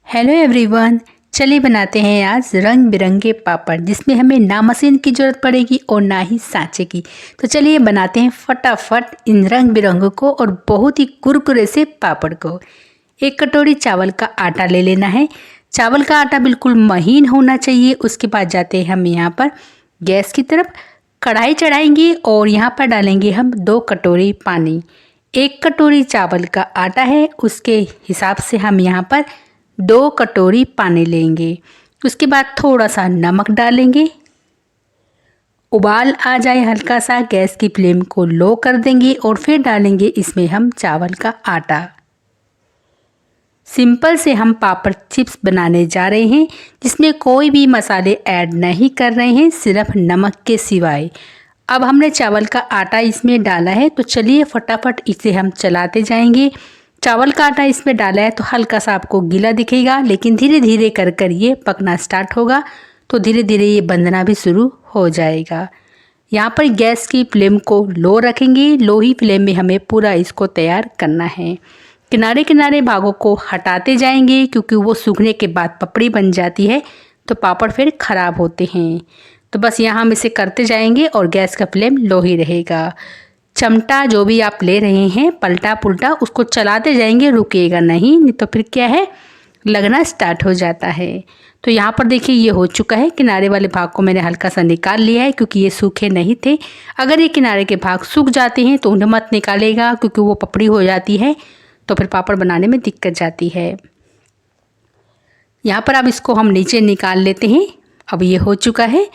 Hello everyone. चलिए बनाते हैं आज रंग बिरंगे पापड़, जिसमें हमें ना मशीन की ज़रूरत पड़ेगी और ना ही सांचे की। तो चलिए बनाते हैं फटाफट इन रंग बिरंगों को और बहुत ही कुरकुरे से पापड़ को। एक कटोरी चावल का आटा ले लेना है। चावल का आटा बिल्कुल महीन होना चाहिए। उसके बाद जाते हैं हम यहाँ पर गैस की तरफ, कढ़ाई चढ़ाएंगे और यहाँ पर डालेंगे हम 2 कटोरी पानी। 1 कटोरी चावल का आटा है, उसके हिसाब से हम यहाँ पर 2 कटोरी पानी लेंगे। उसके बाद थोड़ा सा नमक डालेंगे। उबाल आ जाए हल्का सा, गैस की फ्लेम को लो कर देंगे और फिर डालेंगे इसमें हम चावल का आटा। सिंपल से हम पापड़ चिप्स बनाने जा रहे हैं, जिसमें कोई भी मसाले ऐड नहीं कर रहे हैं, सिर्फ नमक के सिवाय। अब हमने चावल का आटा इसमें डाला है, तो चलिए फटाफट इसे हम चलाते जाएंगे। चावल का आटा इसमें डाला है तो हल्का सा आपको गीला दिखेगा, लेकिन धीरे धीरे कर कर ये पकना स्टार्ट होगा, तो धीरे धीरे ये बंधना भी शुरू हो जाएगा। यहाँ पर गैस की फ्लेम को लो रखेंगे। लो ही फ्लेम में हमें पूरा इसको तैयार करना है। किनारे किनारे भागों को हटाते जाएंगे, क्योंकि वो सूखने के बाद पपड़ी बन जाती है तो पापड़ फिर ख़राब होते हैं। तो बस यहाँ हम इसे करते जाएंगे और गैस का फ्लेम लो ही रहेगा। चमटा जो भी आप ले रहे हैं, पलटा पुलटा उसको चलाते जाएंगे, रुकेगा नहीं तो फिर क्या है, लगना स्टार्ट हो जाता है। तो यहाँ पर देखिए ये हो चुका है। किनारे वाले भाग को मैंने हल्का सा निकाल लिया है, क्योंकि ये सूखे नहीं थे। अगर ये किनारे के भाग सूख जाते हैं तो उन्हें मत निकालेगा, क्योंकि वो पपड़ी हो जाती है तो फिर पापड़ बनाने में दिक्कत जाती है। यहाँ पर अब इसको हम नीचे निकाल लेते हैं। अब ये हो चुका है।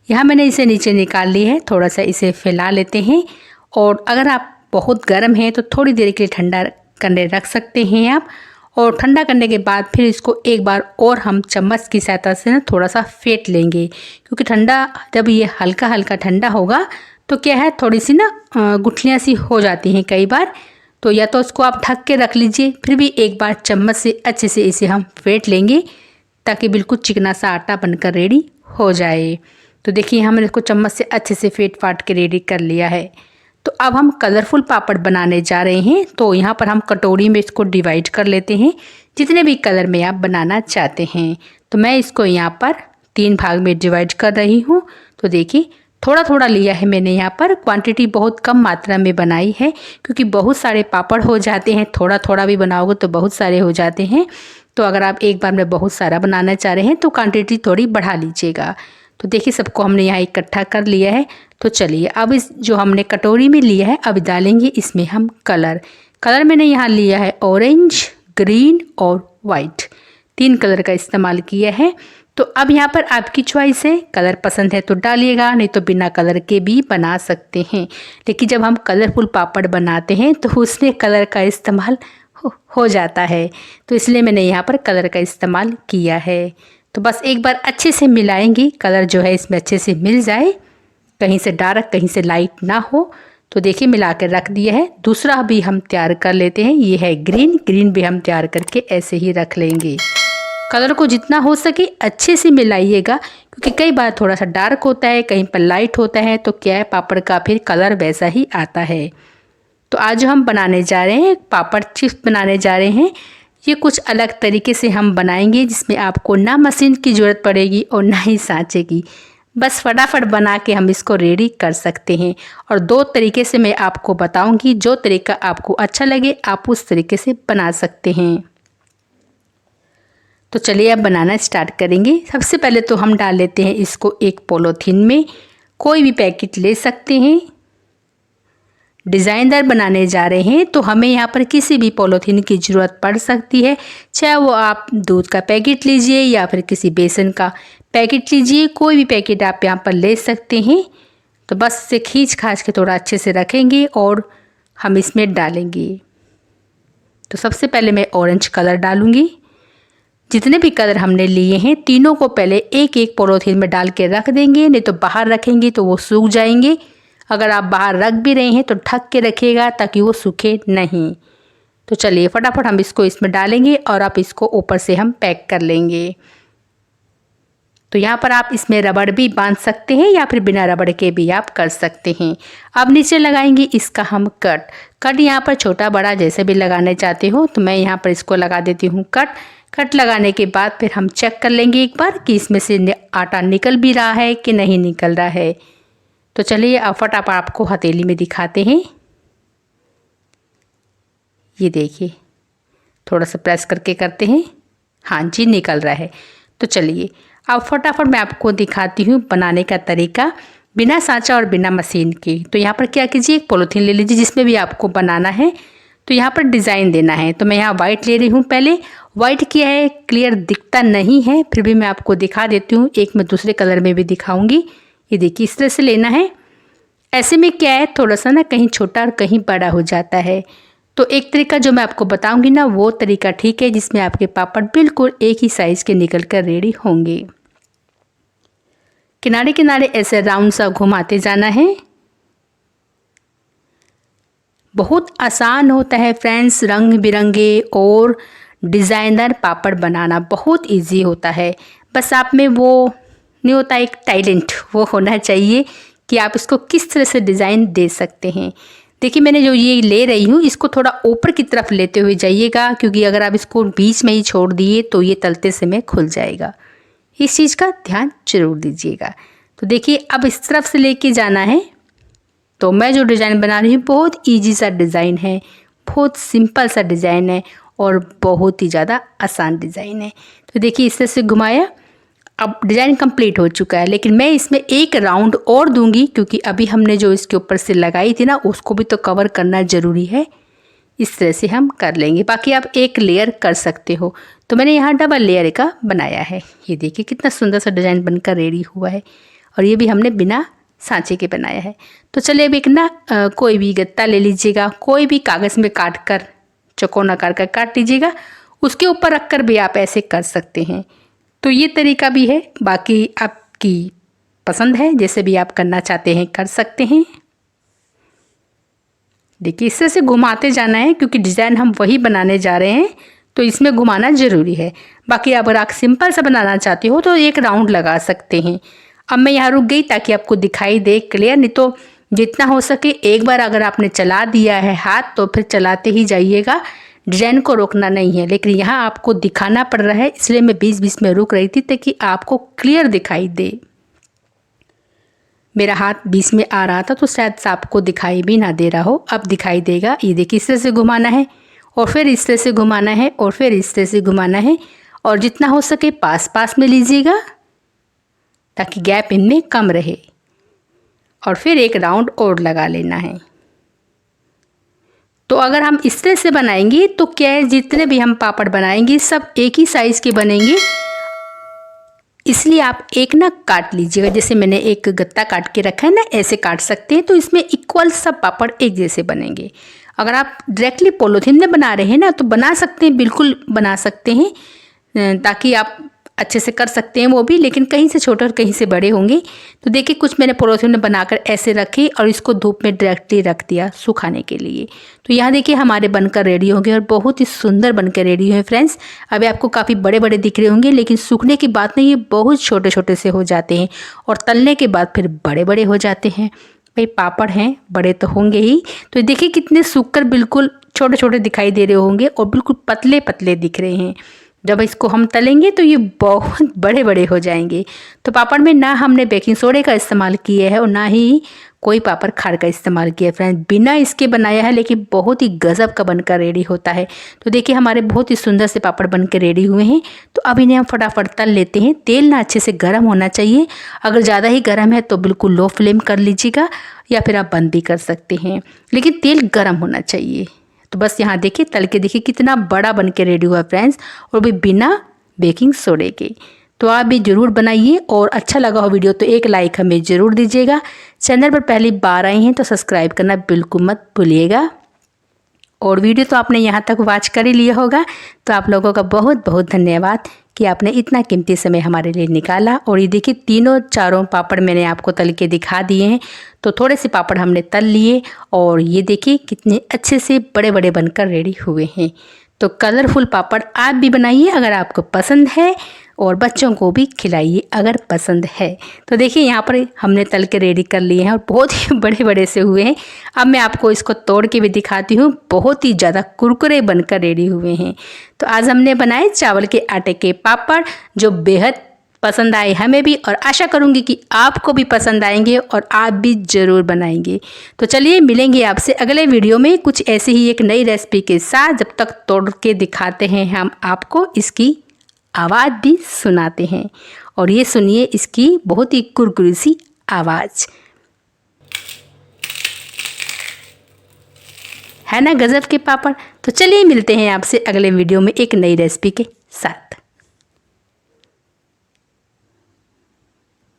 यहाँ मैंने इसे नीचे निकाल ली है। थोड़ा सा इसे फैला लेते हैं, और अगर आप बहुत गर्म है तो थोड़ी देर के लिए ठंडा करने रख सकते हैं आप। और ठंडा करने के बाद फिर इसको एक बार और हम चम्मच की सहायता से ना थोड़ा सा फेंट लेंगे, क्योंकि ठंडा जब ये हल्का हल्का ठंडा होगा तो क्या है, थोड़ी सी ना गुठलियाँ सी हो जाती हैं कई बार। तो या तो उसको आप ढक के रख लीजिए, फिर भी एक बार चम्मच से अच्छे से इसे हम फेंट लेंगे, ताकि बिल्कुल चिकना सा आटा बनकर रेडी हो जाए। तो देखिए हमने इसको चम्मच से अच्छे से फेंट फाट के रेडी कर लिया है। तो अब हम कलरफुल पापड़ बनाने जा रहे हैं। तो यहाँ पर हम कटोरी में इसको डिवाइड कर लेते हैं, जितने भी कलर में आप बनाना चाहते हैं। तो मैं इसको यहाँ पर 3 भाग में डिवाइड कर रही हूँ। तो देखिए थोड़ा थोड़ा लिया है मैंने, यहाँ पर क्वांटिटी बहुत कम मात्रा में बनाई है, क्योंकि बहुत सारे पापड़ हो जाते हैं। थोड़ा थोड़ा भी बनाओगे तो बहुत सारे हो जाते हैं। तो अगर आप एक बार में बहुत सारा बनाना चाह रहे हैं तो क्वांटिटी थोड़ी बढ़ा लीजिएगा। तो देखिए सबको हमने यहाँ इकट्ठा कर लिया है। तो चलिए अब इस जो हमने कटोरी में लिया है, अब डालेंगे इसमें हम कलर मैंने यहाँ लिया है ऑरेंज, ग्रीन और वाइट। 3 कलर का इस्तेमाल किया है। तो अब यहाँ पर आपकी चॉइस है, कलर पसंद है तो डालिएगा, नहीं तो बिना कलर के भी बना सकते हैं। लेकिन जब हम कलरफुल पापड़ बनाते हैं तो उसमें कलर का इस्तेमाल हो जाता है, तो इसलिए मैंने यहाँ पर कलर का इस्तेमाल किया है। तो बस एक बार अच्छे से मिलाएंगे, कलर जो है इसमें अच्छे से मिल जाए, कहीं से डार्क कहीं से लाइट ना हो। तो देखिए मिला कर रख दिया है। दूसरा भी हम तैयार कर लेते हैं, ये है ग्रीन भी हम तैयार करके ऐसे ही रख लेंगे। कलर को जितना हो सके अच्छे से मिलाइएगा, क्योंकि कई बार थोड़ा सा डार्क होता है, कहीं पर लाइट होता है, तो क्या है पापड़ का फिर कलर वैसा ही आता है। तो आज जो हम बनाने जा रहे हैं, पापड़ चिप्स बनाने जा रहे हैं, ये कुछ अलग तरीके से हम बनाएंगे, जिसमें आपको ना मशीन की ज़रूरत पड़ेगी और ना ही सांचे की। बस फटाफट बना के हम इसको रेडी कर सकते हैं। और 2 तरीके से मैं आपको बताऊंगी, जो तरीका आपको अच्छा लगे आप उस तरीके से बना सकते हैं। तो चलिए अब बनाना स्टार्ट करेंगे। सबसे पहले तो हम डाल लेते हैं इसको एक पॉलीथीन में। कोई भी पैकेट ले सकते हैं। डिज़ाइनदार बनाने जा रहे हैं तो हमें यहाँ पर किसी भी पॉलीथीन की ज़रूरत पड़ सकती है, चाहे वो आप दूध का पैकेट लीजिए या फिर किसी बेसन का पैकेट लीजिए, कोई भी पैकेट आप यहाँ पर ले सकते हैं। तो बस इसे खींच खाच के थोड़ा अच्छे से रखेंगे और हम इसमें डालेंगे। तो सबसे पहले मैं ऑरेंज कलर डालूँगी। जितने भी कलर हमने लिए हैं तीनों को पहले एक एक पॉलीथीन में डाल के रख देंगे, नहीं तो बाहर रखेंगे तो वो सूख जाएंगे। अगर आप बाहर रख भी रहे हैं तो ढक के रखिएगा, ताकि वो सूखे नहीं। तो चलिए फटाफट हम इसको इसमें डालेंगे और आप इसको ऊपर से हम पैक कर लेंगे। तो यहाँ पर आप इसमें रबड़ भी बांध सकते हैं या फिर बिना रबड़ के भी आप कर सकते हैं। अब नीचे लगाएंगे इसका हम कट यहाँ पर छोटा बड़ा जैसे भी लगाने चाहते हो, तो मैं यहाँ पर इसको लगा देती हूँ कट। कट लगाने के बाद फिर हम चेक कर लेंगे एक बार कि इसमें से आटा निकल भी रहा है कि नहीं निकल रहा है। तो चलिए अब फटाफट आपको हथेली में दिखाते हैं। ये देखिए, थोड़ा सा प्रेस करके करते हैं। हाँ जी, निकल रहा है। तो चलिए अब फटाफट मैं आपको दिखाती हूँ बनाने का तरीका बिना सांचा और बिना मशीन के। तो यहाँ पर क्या कीजिए, एक पॉलीथीन ले लीजिए जिसमें भी आपको बनाना है। तो यहाँ पर डिज़ाइन देना है, तो मैं यहाँ वाइट ले रही हूँ। पहले वाइट किया है, क्लियर दिखता नहीं है, फिर भी मैं आपको दिखा देती हूँ। एक मैं दूसरे कलर में भी दिखाऊंगी। ये देखिए, इस तरह से लेना है। ऐसे में क्या है, थोड़ा सा ना कहीं छोटा और कहीं बड़ा हो जाता है। तो एक तरीका जो मैं आपको बताऊंगी ना, वो तरीका ठीक है जिसमें आपके पापड़ बिल्कुल एक ही साइज़ के निकल कर रेडी होंगे। किनारे किनारे ऐसे राउंड सा घुमाते जाना है। बहुत आसान होता है फ्रेंड्स, रंग बिरंगे और डिज़ाइनर पापड़ बनाना बहुत इजी होता है। बस आप में वो नहीं होता, एक टैलेंट वो होना चाहिए कि आप इसको किस तरह से डिज़ाइन दे सकते हैं। देखिए, मैंने जो ये ले रही हूँ इसको थोड़ा ऊपर की तरफ लेते हुए जाइएगा, क्योंकि अगर आप इसको बीच में ही छोड़ दिए तो ये तलते समय खुल जाएगा। इस चीज़ का ध्यान जरूर दीजिएगा। तो देखिए, अब इस तरफ से लेके जाना है। तो मैं जो डिज़ाइन बना रही हूँ बहुत इजी सा डिज़ाइन है, बहुत सिंपल सा डिज़ाइन है और बहुत ही ज़्यादा आसान डिज़ाइन है। तो देखिए, इस तरह से घुमाया। अब डिज़ाइन कंप्लीट हो चुका है, लेकिन मैं इसमें एक राउंड और दूंगी, क्योंकि अभी हमने जो इसके ऊपर से लगाई थी ना, उसको भी तो कवर करना ज़रूरी है। इस तरह से हम कर लेंगे। बाकी आप एक लेयर कर सकते हो, तो मैंने यहाँ डबल लेयर का बनाया है। ये देखिए कितना सुंदर सा डिज़ाइन बनकर रेडी हुआ है, और ये भी हमने बिना सांचे के बनाया है। तो चलिए अब एक ना कोई भी गत्ता ले लीजिएगा, कोई भी कागज़ में काट कर चौकोना आकार का काट लीजिएगा, उसके ऊपर रख कर भी आप ऐसे कर सकते हैं। तो ये तरीका भी है, बाकी आपकी पसंद है, जैसे भी आप करना चाहते हैं कर सकते हैं। देखिए, इस तरह से घुमाते जाना है, क्योंकि डिज़ाइन हम वही बनाने जा रहे हैं, तो इसमें घुमाना ज़रूरी है। बाकी अगर आप सिंपल सा बनाना चाहते हो तो एक राउंड लगा सकते हैं। अब मैं यहाँ रुक गई ताकि आपको दिखाई दे क्लियर, नहीं तो जितना हो सके एक बार अगर आपने चला दिया है हाथ तो फिर चलाते ही जाइएगा, डिज़ाइन को रोकना नहीं है। लेकिन यहाँ आपको दिखाना पड़ रहा है, इसलिए मैं बीच बीच में रुक रही थी ताकि आपको क्लियर दिखाई दे। मेरा हाथ बीच में आ रहा था तो शायद आपको दिखाई भी ना दे रहा हो, अब दिखाई देगा। ये देखिए, इस तरह से घुमाना है और फिर इस तरह से घुमाना है और फिर इस तरह से घुमाना है, और जितना हो सके पास पास में लीजिएगा ताकि गैप इनमें कम रहे, और फिर एक राउंड और लगा लेना है। तो अगर हम इस तरह से बनाएंगे तो क्या है, जितने भी हम पापड़ बनाएंगे सब एक ही साइज़ के बनेंगे, इसलिए आप एक ना काट लीजिएगा। जैसे मैंने एक गत्ता काट के रखा है ना, ऐसे काट सकते हैं, तो इसमें इक्वल सब पापड़ एक जैसे बनेंगे। अगर आप डायरेक्टली पॉलीथीन में बना रहे हैं ना तो बना सकते हैं, बिल्कुल बना सकते हैं, ताकि आप अच्छे से कर सकते हैं वो भी, लेकिन कहीं से छोटे और कहीं से बड़े होंगे। तो देखिए, कुछ मैंने पॉलीथीन में बनाकर ऐसे रखे और इसको धूप में डायरेक्टली रख दिया सुखाने के लिए। तो यहाँ देखिए हमारे बनकर रेडी होंगे और बहुत ही सुंदर बनकर रेडी हुए फ्रेंड्स। अभी आपको काफ़ी बड़े बड़े दिख रहे होंगे, लेकिन सूखने की बात नहीं, ये बहुत छोटे छोटे से हो जाते हैं और तलने के बाद फिर बड़े बड़े हो जाते हैं। भाई पापड़ हैं, बड़े तो होंगे ही। तो देखिए कितने सूखकर बिल्कुल छोटे छोटे दिखाई दे रहे होंगे और बिल्कुल पतले पतले दिख रहे हैं। जब इसको हम तलेंगे तो ये बहुत बड़े बड़े हो जाएंगे। तो पापड़ में ना हमने बेकिंग सोडे का इस्तेमाल किया है और ना ही कोई पापड़ खार का इस्तेमाल किया है फ्रेंड्स, बिना इसके बनाया है, लेकिन बहुत ही गजब का बनकर रेडी होता है। तो देखिए हमारे बहुत ही सुंदर से पापड़ बनकर रेडी हुए हैं। तो अब इन्हें हम फटाफट तल लेते हैं। तेल ना अच्छे से गर्म होना चाहिए, अगर ज़्यादा ही गर्म है तो बिल्कुल लो फ्लेम कर लीजिएगा, या फिर आप बंद भी कर सकते हैं, लेकिन तेल गर्म होना चाहिए। तो बस यहाँ देखिए तल के देखिए कितना बड़ा बन के रेडी हुआ फ्रेंड्स, और भी बिना बेकिंग सोडे के। तो आप भी ज़रूर बनाइए, और अच्छा लगा हो वीडियो तो एक लाइक हमें ज़रूर दीजिएगा। चैनल पर पहली बार आए हैं तो सब्सक्राइब करना बिल्कुल मत भूलिएगा। और वीडियो तो आपने यहाँ तक वॉच कर ही लिया होगा, तो आप लोगों का बहुत बहुत धन्यवाद कि आपने इतना कीमती समय हमारे लिए निकाला। और ये देखिए तीनों चारों पापड़ मैंने आपको तल के दिखा दिए हैं। तो थोड़े से पापड़ हमने तल लिए, और ये देखिए कितने अच्छे से बड़े बड़े बनकर रेडी हुए हैं। तो कलरफुल पापड़ आप भी बनाइए अगर आपको पसंद है, और बच्चों को भी खिलाइए अगर पसंद है। तो देखिए यहाँ पर हमने तल के रेडी कर लिए हैं और बहुत ही बड़े बड़े से हुए हैं। अब मैं आपको इसको तोड़ के भी दिखाती हूँ, बहुत ही ज़्यादा कुरकुरे बनकर रेडी हुए हैं। तो आज हमने बनाए चावल के आटे के पापड़, जो बेहद पसंद आए हमें भी, और आशा करूंगी कि आपको भी पसंद आएंगे और आप भी ज़रूर बनाएंगे। तो चलिए मिलेंगे आपसे अगले वीडियो में कुछ ऐसी ही एक नई रेसिपी के साथ। जब तक तोड़ के दिखाते हैं हम आपको इसकी आवाज़ भी सुनाते हैं, और ये सुनिए इसकी बहुत ही कुरकुरी सी आवाज़, है ना गजब के पापड़। तो चलिए मिलते हैं आपसे अगले वीडियो में एक नई रेसिपी के साथ।